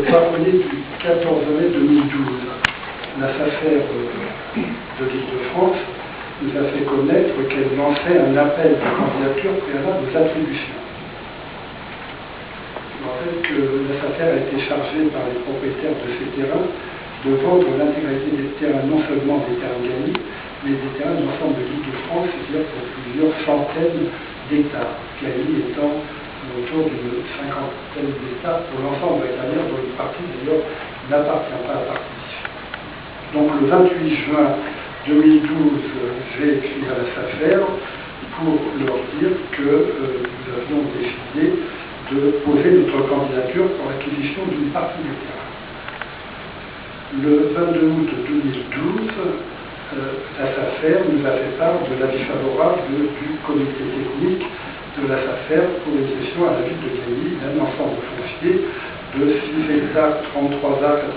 le plafonnier du 14 mai 2012, la SAFER de l'Île-de-France nous a fait connaître qu'elle lançait un appel de candidature préalable aux attributions. Je rappelle que la SAFER a été chargée par les propriétaires de ces terrains de vendre l'intégralité des terrains, non seulement des terrains gagnés, mais des terrains de l'ensemble de l'Île-de-France, c'est-à-dire pour plusieurs centaines d'hectares, Gailly étant autour d'une cinquantaine d'hectares pour l'ensemble de la carrière, dont une partie d'ailleurs n'appartient pas à la partition. Donc le 28 juin 2012, j'ai écrit à la SAFER pour leur dire que nous avions décidé de poser notre candidature pour l'acquisition d'une partie du terrain. Le 22 août 2012, la SAFER nous a fait part de l'avis favorable du comité technique de la SAFER pour une cession à la ville de Gailly d'un ensemble foncier de 6 hectares, 33 acres,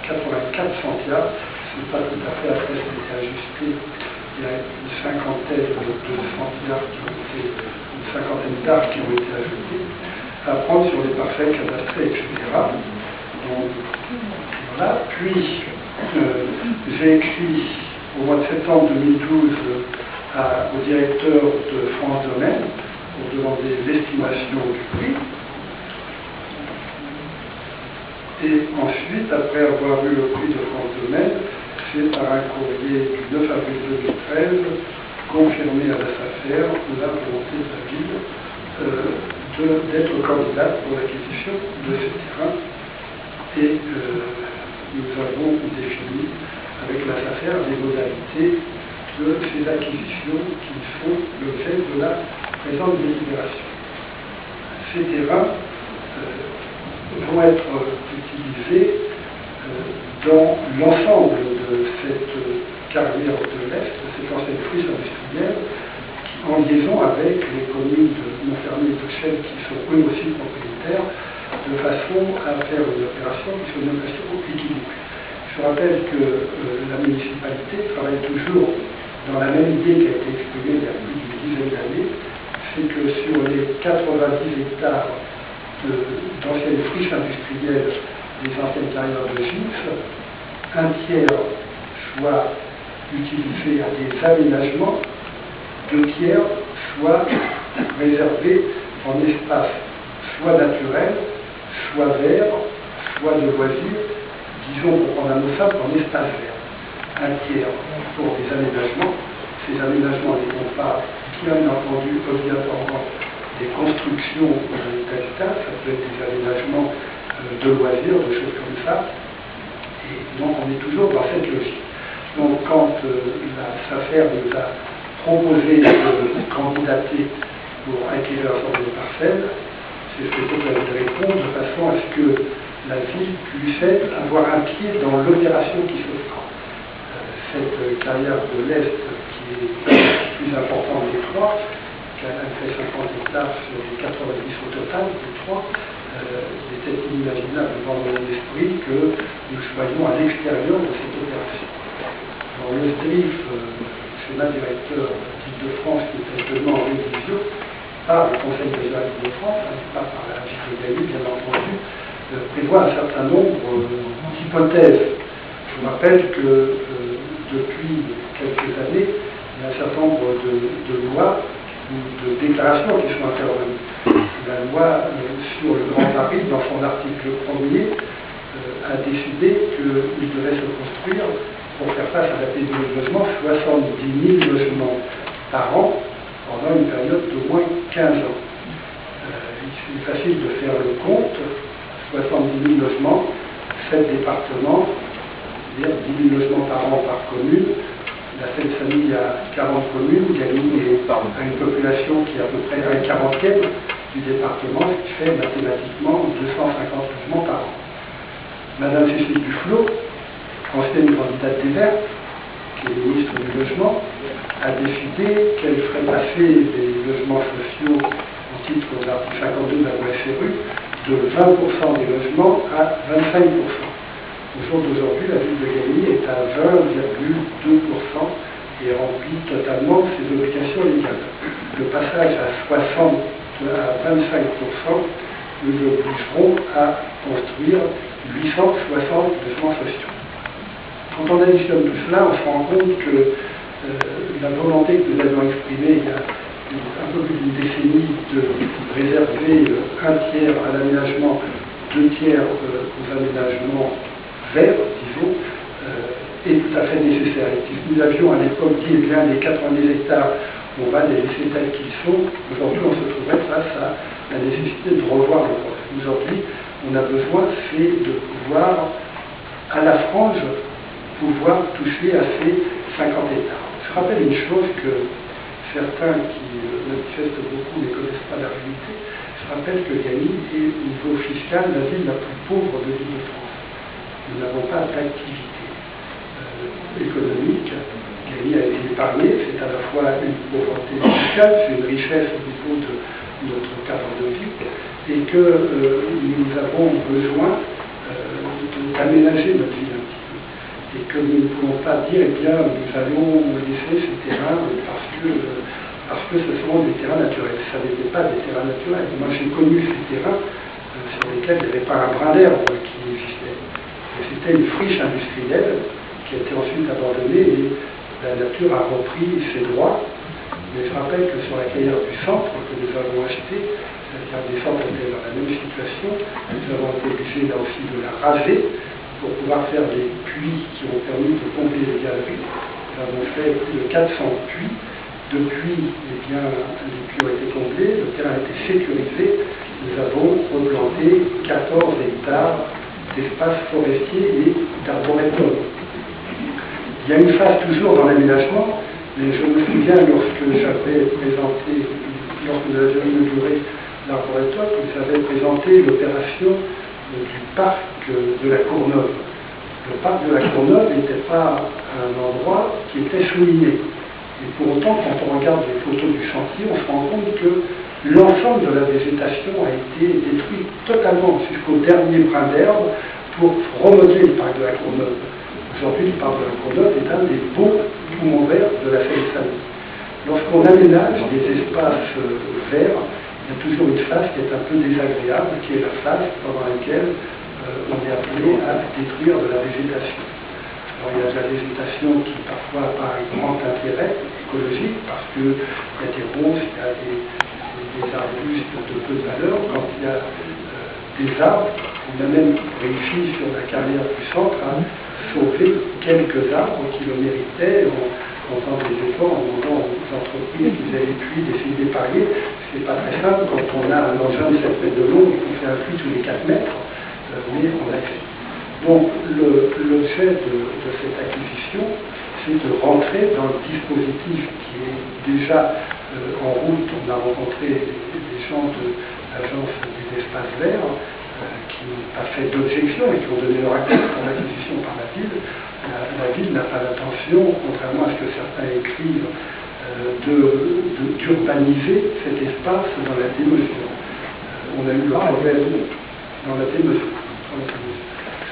84 centiares. Ce n'est pas tout à fait, après ça a été ajusté. Il y a une cinquantaine de centiares une cinquantaine d'arts qui ont été ajoutés, à prendre sur les parcelles cadastrées, etc. Donc, voilà. Puis, j'ai écrit au mois de septembre 2012 au directeur de France Domaine pour demander l'estimation du prix. Et ensuite, après avoir eu le prix de France Domaine, c'est par un courrier du 9 avril 2013 confirmé à la SAFER la volonté de la ville d'être candidate pour l'acquisition de ce terrain. Et nous avons défini avec la SAFER les modalités de ces acquisitions qui font l'objet de la présente délibération. Ces terrains vont être utilisés dans l'ensemble de cette carrière de l'Est, de cette ancienne friche industrielle, en liaison avec les communes de Montfermeil et de Chelles qui sont eux aussi propriétaires, de façon à faire une opération qui soit une opération équilibrée. Je rappelle que la municipalité travaille toujours dans la même idée qui a été exprimée il y a plus d'une dizaine d'années, c'est que sur les 90 hectares d'anciennes friches industrielles des anciennes carrières de gypse, un tiers soit utilisé à des aménagements, 2 tiers soit réservés en espace soit naturel, soit vert, soit de loisirs, disons pour prendre un mot simple, en espace vert. Un tiers pour des aménagements. Ces aménagements n'étant pas, bien entendu, obligatoirement des constructions d'habitat, ça peut être des aménagements de loisirs, de choses comme ça. Et donc on est toujours dans cette logique. Donc quand la SAFER nous a proposé de candidater pour acquérir un certain nombre de parcelles, c'est ce que vous allez répondre de façon à ce que la ville puisse avoir un pied dans l'opération qui se fera. Cette carrière de l'Est, qui est plus importante des trois, elle fait 50 hectares sur les 90 au total des trois, il était inimaginable dans mon esprit que nous soyons à l'extérieur de cette opération. Dans le SDRIF, schéma directeur d'Île-de-France, qui est actuellement en révision par le Conseil régional d'Île-de-France, pas par la ville de Gailly, bien entendu, prévoit un certain nombre d'hypothèses. Je vous rappelle que depuis quelques années, il y a un certain nombre de lois ou de déclarations qui sont intervenues. La loi sur le Grand Paris, dans son article 1er, a décidé qu'il devait se construire, pour faire face à la pénurie de logement, 70 000 logements par an pendant une période d'au moins 15 ans. Il est facile de faire le compte, 70 000 logements, 7 départements, c'est-à-dire 10 000 logements par an par commune. La Seine-Saint-Denis a 40 communes, Gailly a une population qui est à peu près un 40e du département, ce qui fait mathématiquement 250 logements par an. Madame Cécile Duflot, ancienne candidate des Verts, qui est ministre du Logement, a décidé qu'elle ferait passer des logements sociaux au titre de l'article 52 de la loi SRU de 20% des logements à 25%. Au jour d'aujourd'hui, la ville de Gailly est à 20,2% et remplit totalement ses obligations légales. Le passage à 25% nous obligeront à construire 860 logements sociaux. Quand on additionne tout cela, on se rend compte que la volonté que nous avions exprimée il y a un peu plus d'une décennie de réserver un tiers à l'aménagement, 2 tiers aux aménagements verts, disons, est tout à fait nécessaire. Et si nous avions à l'époque dit, eh bien, les 90 hectares, on va les laisser tels qu'ils sont, aujourd'hui on se trouverait face à la nécessité de revoir le projet. Aujourd'hui, on a besoin, c'est de pouvoir, à la frange, pouvoir toucher à ces 50 hectares. Je rappelle une chose que certains qui manifestent beaucoup ne connaissent pas la réalité. Je rappelle que Gagny est, au niveau fiscal, la ville la plus pauvre de l'Île-de-France. Nous n'avons pas d'activité économique. Gagny a été épargné, c'est à la fois une pauvreté fiscale, c'est une richesse au niveau de notre cadre de vie, et que nous avons besoin d'aménager notre ville un petit peu. Et que nous ne pouvons pas dire, eh bien, nous allons laisser ces terrains parce que ce sont des terrains naturels. Ça n'était pas des terrains naturels. Moi, j'ai connu ces terrains sur lesquels il n'y avait pas un brin d'herbe qui existait. C'était une friche industrielle qui a été ensuite abandonnée et la nature a repris ses droits. Mais je rappelle que sur la carrière du centre que nous avons acheté, c'est-à-dire des centres étaient dans la même situation, nous avons été obligés là aussi de la raser pour pouvoir faire des puits qui ont permis de pomper les galeries. Nous avons fait plus de 400 puits. Depuis, eh bien, les puits ont été comblés, le terrain a été sécurisé. Nous avons replanté 14 hectares d'espaces forestiers et d'arboretums. Il y a une phase toujours dans l'aménagement, mais je me souviens lorsque j'avais présenté, lorsque nous avions inauguré l'arboretum, vous avez présenté l'opération du parc de la Courneuve. Le parc de la Courneuve n'était pas un endroit qui était souligné. Et pour autant, quand on regarde les photos du chantier, on se rend compte que l'ensemble de la végétation a été détruite totalement jusqu'au dernier brin d'herbe pour remodeler le parc de la Courneuve. Aujourd'hui, le parc de la Courneuve est un des beaux poumons verts de la Seine-Saint-Denis. Lorsqu'on aménage des espaces verts, il y a toujours une phase qui est un peu désagréable, qui est la phase pendant laquelle on est appelé à détruire de la végétation. Alors il y a de la végétation qui parfois a un grand intérêt écologique, parce qu'il y a des ronces, il y a des arbustes de peu de valeur. Quand il y a des arbres, on a même réussi sur la carrière du centre à sauver quelques arbres qui le méritaient, en faisant des efforts, en demandant aux entreprises qui faisaient les puits d'essayer d'épargner. Ce n'est pas très simple quand on a un engin de 7 mètres de long et qu'on fait un puits tous les 4 mètres, mais on l'a fait. Donc l'objet de cette acquisition, c'est de rentrer dans le dispositif qui est déjà en route. On a rencontré des gens de l'agence des espaces verts qui n'ont pas fait d'objection et qui ont donné leur accord pour l'acquisition par la ville. La ville n'a pas l'intention, contrairement à ce que certains écrivent, d'urbaniser cet espace dans la démesure. On a eu le problème dans la démesure.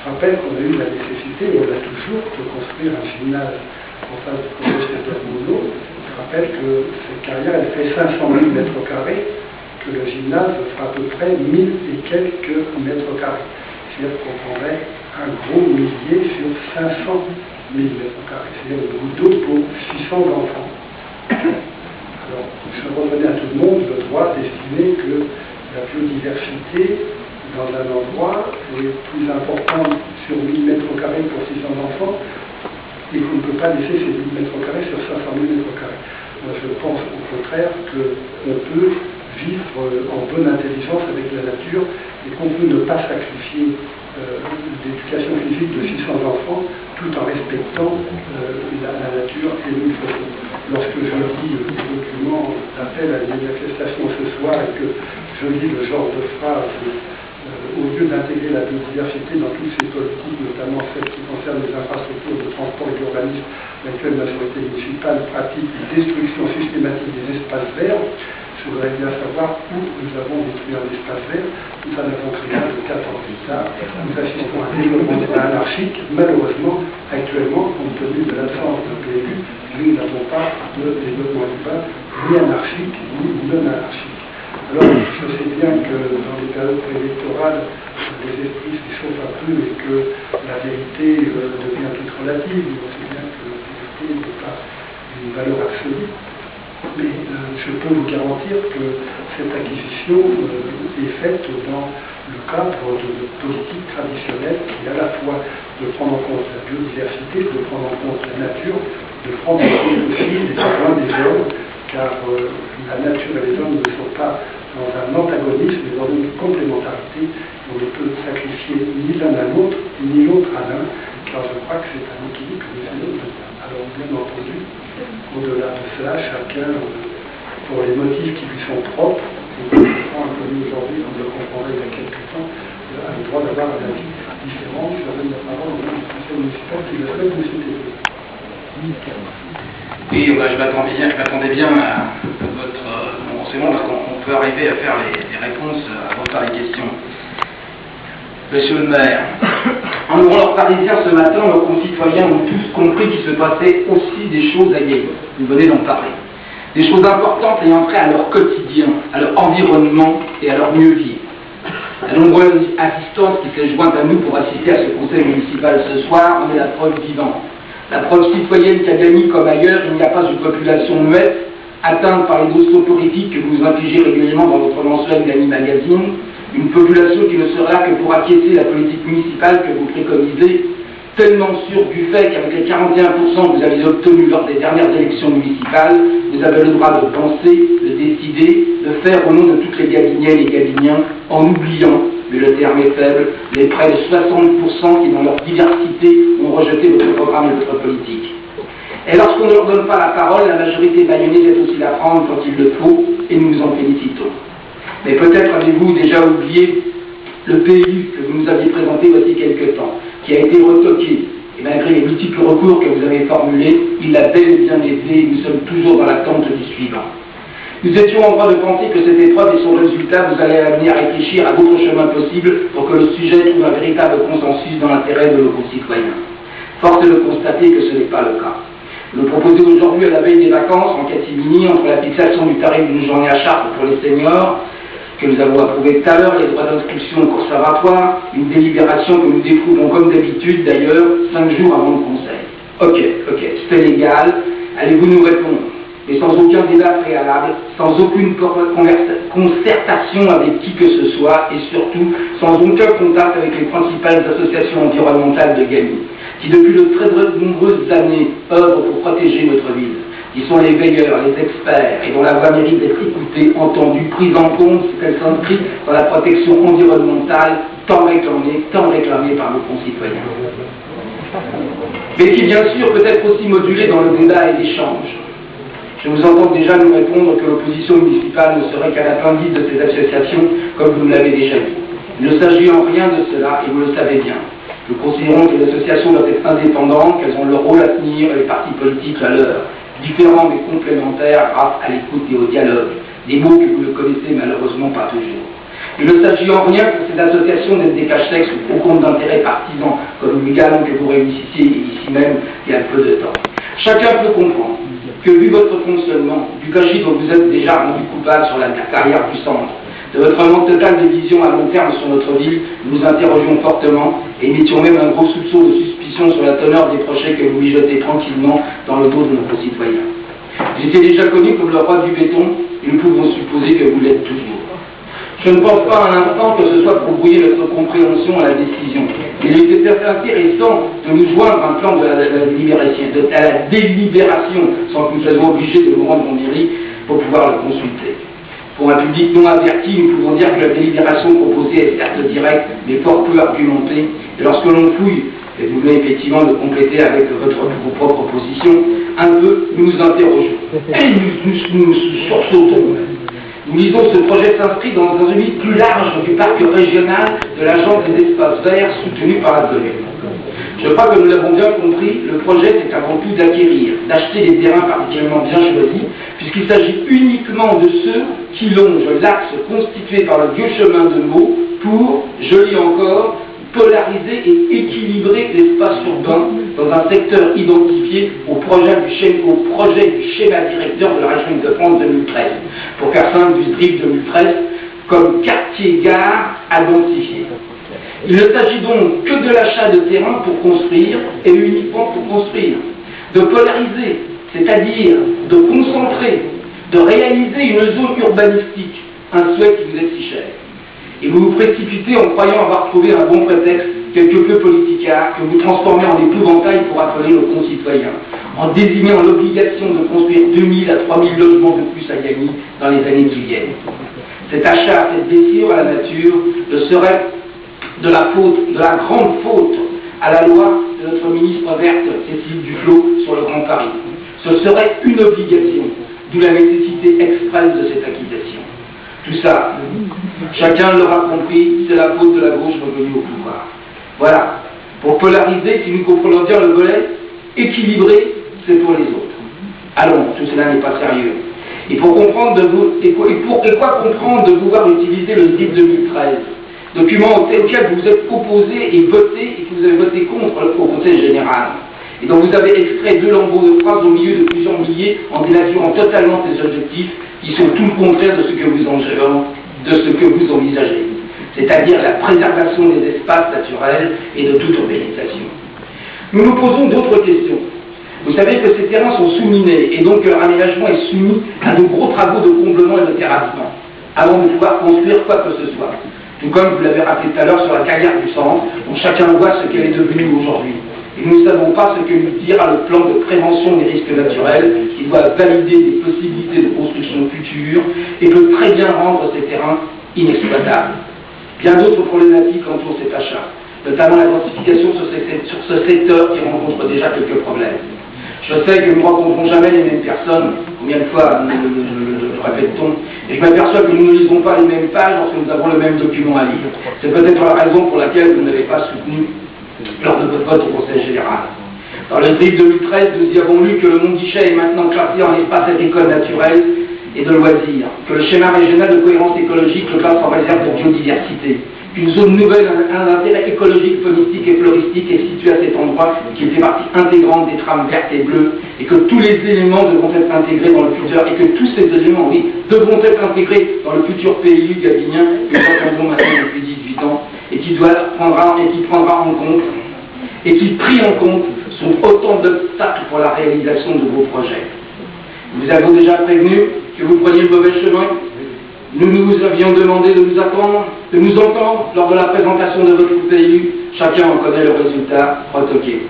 Je rappelle qu'on a eu la nécessité, et on a toujours, de construire un gymnase en face du collège Saint-Pierre-Mouleau. Je rappelle que cette carrière, elle fait 500 000 mètres carrés, que le gymnase fera à peu près 1000 et quelques mètres carrés. C'est-à-dire qu'on prendrait un gros millier sur 500 000 mètres carrés. C'est-à-dire une goutte d'eau pour 600 enfants. Alors, je redonnais à tout le monde le droit d'estimer que la biodiversité dans un endroit est plus importante sur 1000 mètres carrés pour 600 enfants et qu'on ne peut pas laisser ces 1000 mètres carrés sur 500 000 mètres carrés. Moi, je pense au contraire qu'on peut vivre en bonne intelligence avec la nature et qu'on peut ne pas sacrifier l'éducation physique de 600 enfants tout en respectant la nature et nous le faisons. Lorsque je lis le document d'appel à une manifestation ce soir et que je lis le genre de phrase au lieu d'intégrer la biodiversité dans toutes ces politiques, notamment celles qui concernent les infrastructures de transport et d'urbanisme, l'actuelle majorité municipale pratique une destruction systématique des espaces verts, je voudrais bien savoir où nous avons détruit un espace vert. Nous en avons créé un de 14 hectares. Nous assistons à un développement anarchique. Malheureusement, actuellement, compte tenu de l'absence de PLU, nous n'avons pas de développement urbain ni anarchique ni non anarchique. Alors, je sais bien que dans les périodes préélectorales, les esprits s'échauffent un peu et que la vérité devient toute relative. On sait bien que la vérité n'est pas une valeur absolue. Mais je peux vous garantir que cette acquisition est faite dans le cadre de politique traditionnelle qui est à la fois de prendre en compte la biodiversité, de prendre en compte la nature, de prendre en compte aussi les besoins des hommes, car la nature et les hommes ne sont pas dans un antagonisme, mais dans une complémentarité. On ne peut sacrifier ni l'un à l'autre, ni l'autre à l'un, car je crois que c'est un équilibre que nous allons tenir. Alors bien entendu, au-delà de cela, chacun, pour les motifs qui lui sont propres, et qui sont inconnus aujourd'hui, comme je le comprendrai il y a quelques temps, a le droit d'avoir un avis différent. Je donne la parole au conseil municipal qui le souhaite, M. Théo. Oui, je m'attendais bien à votre renseignement parce qu'on peut arriver à faire les réponses avant de faire les questions. Monsieur le maire, en ouvrant leur Parisien ce matin, nos concitoyens ont tous compris qu'il se passait aussi des choses à Gaillon. Vous venez d'en parler. Des choses importantes ayant trait à leur quotidien, à leur environnement et à leur mieux vivre. La nombreuse assistance qui s'est jointe à nous pour assister à ce conseil municipal ce soir en est la preuve vivante. La preuve citoyenne qu'à Gagny comme ailleurs, il n'y a pas une population muette, atteinte par les doses politiques que vous infligez régulièrement dans votre mensuel Gagny Magazine, une population qui ne sera que pour acquiescer la politique municipale que vous préconisez, tellement sûre du fait qu'avec les 41% que vous avez obtenus lors des dernières élections municipales, vous avez le droit de penser, de décider, de faire au nom de toutes les Gabiniennes et Gabiniens, en oubliant, mais le terme est faible, les près de 60% qui, dans leur diversité, ont rejeté votre programme et votre politique. Et lorsqu'on ne leur donne pas la parole, la majorité bayonnaise est aussi la prendre quand il le faut, et nous nous en félicitons. Mais peut-être avez-vous déjà oublié le PLU que vous nous aviez présenté voici quelques temps, qui a été retoqué, et malgré les multiples recours que vous avez formulés, il a bel et bien été, et nous sommes toujours dans l'attente du suivant. Nous étions en droit de penser que cette épreuve et son résultat vous allaient amener à réfléchir à d'autres chemins possibles pour que le sujet trouve un véritable consensus dans l'intérêt de nos concitoyens. Force est de constater que ce n'est pas le cas. Nous proposons aujourd'hui, à la veille des vacances, en catimini, entre la fixation du tarif d'une journée à Chartres pour les seniors, que nous avons approuvé tout à l'heure, les droits d'inscription au conservatoire, une délibération que nous découvrons comme d'habitude d'ailleurs 5 jours avant le conseil. Ok, c'est légal, allez-vous nous répondre, mais sans aucun débat préalable, sans aucune concertation avec qui que ce soit, et surtout sans aucun contact avec les principales associations environnementales de Gagny, qui depuis de très nombreuses années œuvrent pour protéger notre ville, qui sont les veilleurs, les experts, et dont la voix mérite d'être écoutée, entendue, prise en compte, qu'elle s'inscrit dans la protection environnementale tant réclamée par nos concitoyens. Mais qui, bien sûr, peut être aussi modulée dans le débat et l'échange. Je vous entends déjà nous répondre que l'opposition municipale ne serait qu'à l'appendice de ces associations, comme vous me l'avez déjà dit. Il ne s'agit en rien de cela, et vous le savez bien. Nous considérons que les associations doivent être indépendantes, qu'elles ont leur rôle à tenir, et les partis politiques à leur. Différents mais complémentaires grâce à l'écoute et au dialogue, des mots que vous ne connaissez malheureusement pas toujours. Il ne s'agit en rien pour ces associations d'être des cache-sexe ou au compte d'intérêts partisans, comme nous galons que vous réussissiez ici même il y a peu de temps. Chacun peut comprendre que, vu votre fonctionnement, du gâchis dont vous êtes déjà rendu coupable sur la carrière du centre, de votre manque total de vision à long terme sur notre ville, nous nous interrogions fortement et mettions même un gros soupçon de suspicion sur la teneur des projets que vous mijotez tranquillement dans le dos de nos concitoyens. Vous étiez déjà connu comme le roi du béton et nous pouvons supposer que vous l'êtes toujours. Je ne pense pas un instant que ce soit pour brouiller notre compréhension à la décision. Il était intéressant de nous joindre un plan de la délibération sans que nous soyons obligés de nous rendre en mairie pour pouvoir le consulter. Pour un public non averti, nous pouvons dire que la délibération proposée est certes directe, mais fort peu argumentée. Et lorsque l'on fouille, et vous venez effectivement de compléter avec vos propres positions, un peu, nous nous interrogeons. Et nous sursautons. Nous lisons ce projet s'inscrit dans une limite plus large du parc régional de l'Agence des espaces verts soutenu par la commune. Je crois que nous l'avons bien compris, le projet c'est avant tout d'acquérir, d'acheter des terrains particulièrement bien choisis, puisqu'il s'agit uniquement de ceux qui longent l'axe constitué par le vieux chemin de Meaux pour, je lis encore, polariser et équilibrer l'espace urbain dans un secteur identifié au projet du schéma directeur de la région Île-de-France 2013, pour faire simple du DRIP 2013, comme quartier-gare identifié. Il ne s'agit donc que de l'achat de terrain pour construire, et uniquement pour construire, de polariser, c'est-à-dire de concentrer, de réaliser une zone urbanistique, un souhait qui vous est si cher. Et vous vous précipitez en croyant avoir trouvé un bon prétexte, quelque peu politicard, que vous transformez en épouvantail pour appeler nos concitoyens, en désignant l'obligation de construire 2000 à 3000 logements de plus à Gagny dans les années qui viennent. Cet achat, cette blessure à la nature, ne serait de la grande faute à la loi de notre ministre verte, Cécile Duflot, sur le Grand Paris. Ce serait une obligation, d'où la nécessité extrême de cette acquisition. Tout ça, chacun l'aura compris, c'est la faute de la gauche revenue au pouvoir. Voilà. Pour polariser, si nous comprenons bien le volet équilibré, c'est pour les autres. Allons, tout cela n'est pas sérieux. Et pour comprendre quoi comprendre de pouvoir utiliser le DRIP 2013, document auquel vous vous êtes opposé et voté, et que vous avez voté contre au Conseil général, et dont vous avez extrait 2 lambeaux de phrases au milieu de plusieurs milliers en dénaturant totalement ces objectifs qui sont tout le contraire de ce que vous envisagez, c'est-à-dire la préservation des espaces naturels et de toute urbanisation. Nous nous posons d'autres questions. Vous savez que ces terrains sont sous-minés et donc leur aménagement est soumis à de gros travaux de comblement et de terrassement avant de pouvoir construire quoi que ce soit. Tout comme vous l'avez rappelé tout à l'heure sur la carrière du centre, dont chacun voit ce qu'elle est devenue aujourd'hui. Et nous ne savons pas ce que nous dira le plan de prévention des risques naturels, qui doit valider des possibilités de construction future et peut très bien rendre ces terrains inexploitables. Bien d'autres problématiques entourent cet achat, notamment la densification sur ce secteur qui rencontre déjà quelques problèmes. Je sais que nous ne rencontrons jamais les mêmes personnes, combien de fois le répète-t-on, et je m'aperçois que nous ne lisons pas les mêmes pages lorsque nous avons le même document à lire. C'est peut-être la raison pour laquelle vous n'avez pas soutenu lors de votre vote au Conseil général. Dans le DRIP 2013, nous y avons lu que le Mont-Guichet est maintenant classé en espace agricole naturel et de loisirs, que le schéma régional de cohérence écologique le classe en réserve de biodiversité, qu'une zone nouvelle à un intérêt écologique, faunistique et floristique est située à cet endroit et qui fait partie intégrante des trames vertes et bleues, et que tous les éléments devront être intégrés dans le futur, et que tous ces éléments, oui, devront être intégrés dans le futur PLU galinien que nous attendons maintenant depuis 18 ans, et qui prendra en compte, et qui pris en compte, sont autant d'obstacles pour la réalisation de vos projets. Nous avons déjà prévenu que vous preniez le mauvais chemin. Nous nous avions demandé de nous attendre, de nous entendre lors de la présentation de votre PLU. Chacun en connaît le résultat, retoqué.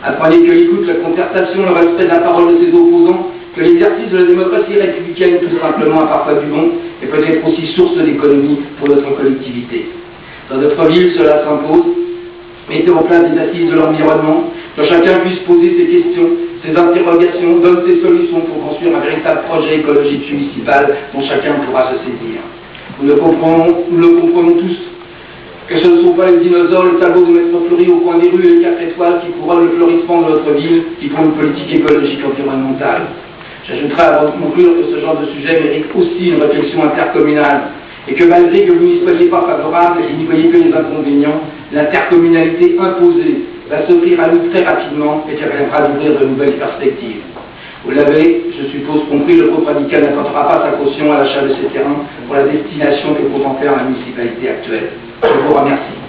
Apprenez que l'écoute, la concertation, le respect de la parole de ses opposants, que l'exercice de la démocratie républicaine tout simplement a parfois du bon et peut être aussi source d'économie pour notre collectivité. Dans notre ville, cela s'impose. Mettez en place des assises de l'environnement, que chacun puisse poser ses questions, ses interrogations, donne ses solutions pour construire un véritable projet écologique municipal dont chacun pourra se saisir. Nous le comprenons tous, que ce ne sont pas les dinosaures, le tableau de Maître Fleury au coin des rues et les 4 étoiles qui couronnent le fleurissement de notre ville, qui font une politique écologique environnementale. J'ajouterai avant de conclure que ce genre de sujet mérite aussi une réflexion intercommunale, et que malgré que vous n'y soyez pas favorable et que vous n'y voyez que les inconvénients, l'intercommunalité imposée va s'offrir à nous très rapidement et qui permettra d'ouvrir de nouvelles perspectives. Vous l'avez, je suppose, compris, le groupe radical n'apportera pas sa caution à l'achat de ces terrains pour la destination que compte en faire la municipalité actuelle. Je vous remercie.